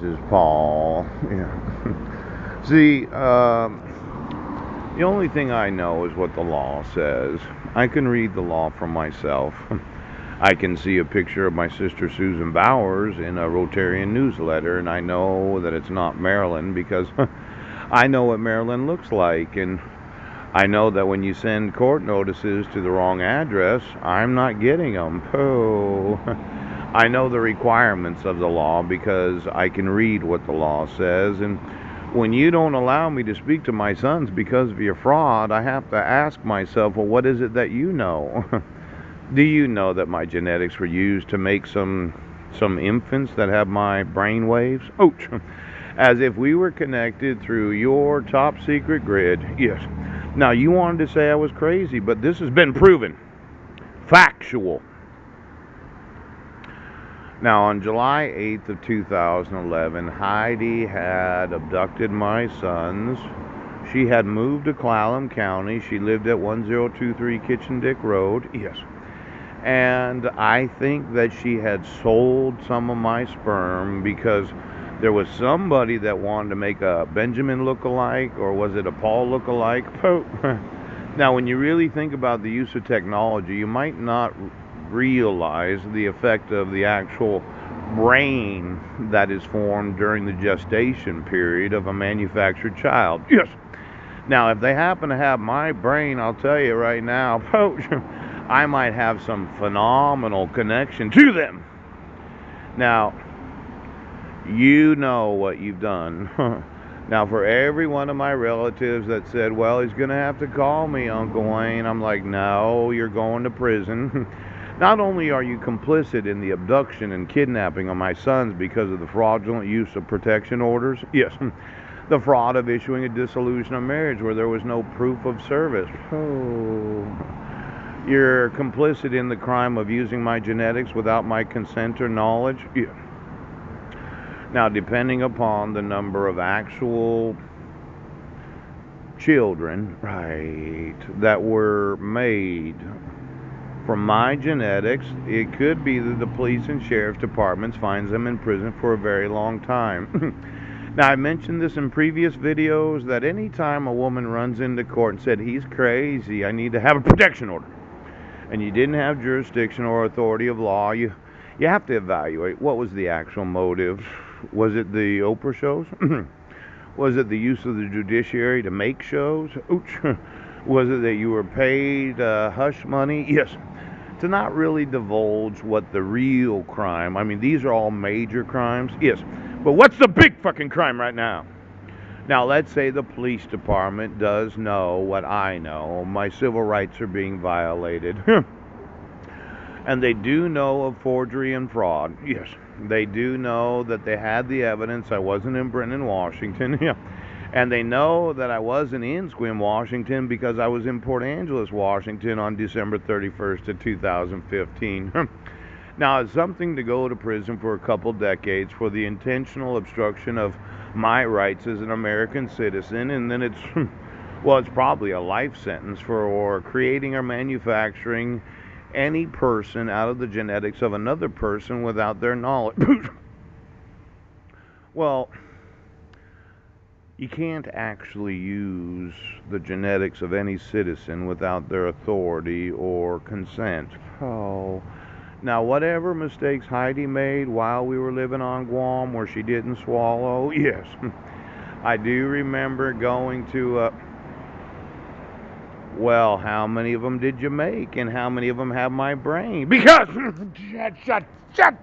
This is Paul. Yeah. See, the only thing I know is what the law says. I can read the law for myself. I can see a picture of my sister Susan Bowers in a Rotarian newsletter, and I know that it's not Marilyn because I know what Marilyn looks like, and I know that when you send court notices to the wrong address, I'm not getting them. Oh. I know the requirements of the law because I can read what the law says, and when you don't allow me to speak to my sons because of your fraud, I have to ask myself, well, what is it that you know? Do you know that my genetics were used to make some infants that have my brain waves? Ouch! As if we were connected through your top secret grid. Yes. Now, you wanted to say I was crazy, but this has been proven. Factual. Now, on July 8th of 2011, Heidi had abducted my sons. She had moved to Clallam County. She lived at 1023 Kitchen Dick Road. Yes. And I think that she had sold some of my sperm because there was somebody that wanted to make a Benjamin look-alike, or was it a Paul look-alike? Now, when you really think about the use of technology, you might not realize the effect of the actual brain that is formed during the gestation period of a manufactured child. Yes. Now, if they happen to have my brain, I'll tell you right now, I might have some phenomenal connection to them. Now, you know what you've done. Now, for every one of my relatives that said, well, he's going to have to call me, Uncle Wayne, I'm like, no, you're going to prison. Not only are you complicit in the abduction and kidnapping of my sons because of the fraudulent use of protection orders, yes, the fraud of issuing a dissolution of marriage where there was no proof of service. Oh, you're complicit in the crime of using my genetics without my consent or knowledge. Yeah. Now, depending upon the number of actual children, right, that were made from my genetics, it could be that the police and sheriff's departments finds them in prison for a very long time. Now, I mentioned this in previous videos that anytime a woman runs into court and said, he's crazy, I need to have a protection order, and you didn't have jurisdiction or authority of law, you have to evaluate what was the actual motive. Was it the Oprah shows? Was it the use of the judiciary to make shows? Ouch. Was it that you were paid hush money? Yes. To not really divulge what the real crime, I mean, these are all major crimes. Yes. But what's the big fucking crime right now? Now, let's say the police department does know what I know. My civil rights are being violated. And they do know of forgery and fraud. Yes. They do know that they had the evidence. I wasn't in Brenton, Washington. Yeah. And they know that I wasn't in Sequim, Washington because I was in Port Angeles, Washington on December 31st of 2015. Now, it's something to go to prison for a couple decades for the intentional obstruction of my rights as an American citizen, and then it's, well, it's probably a life sentence for creating or manufacturing any person out of the genetics of another person without their knowledge. Well, you can't actually use the genetics of any citizen without their authority or consent. Oh. Now, whatever mistakes Heidi made while we were living on Guam where she didn't swallow, yes. I do remember going to, well, how many of them did you make? And how many of them have my brain? Because, shut.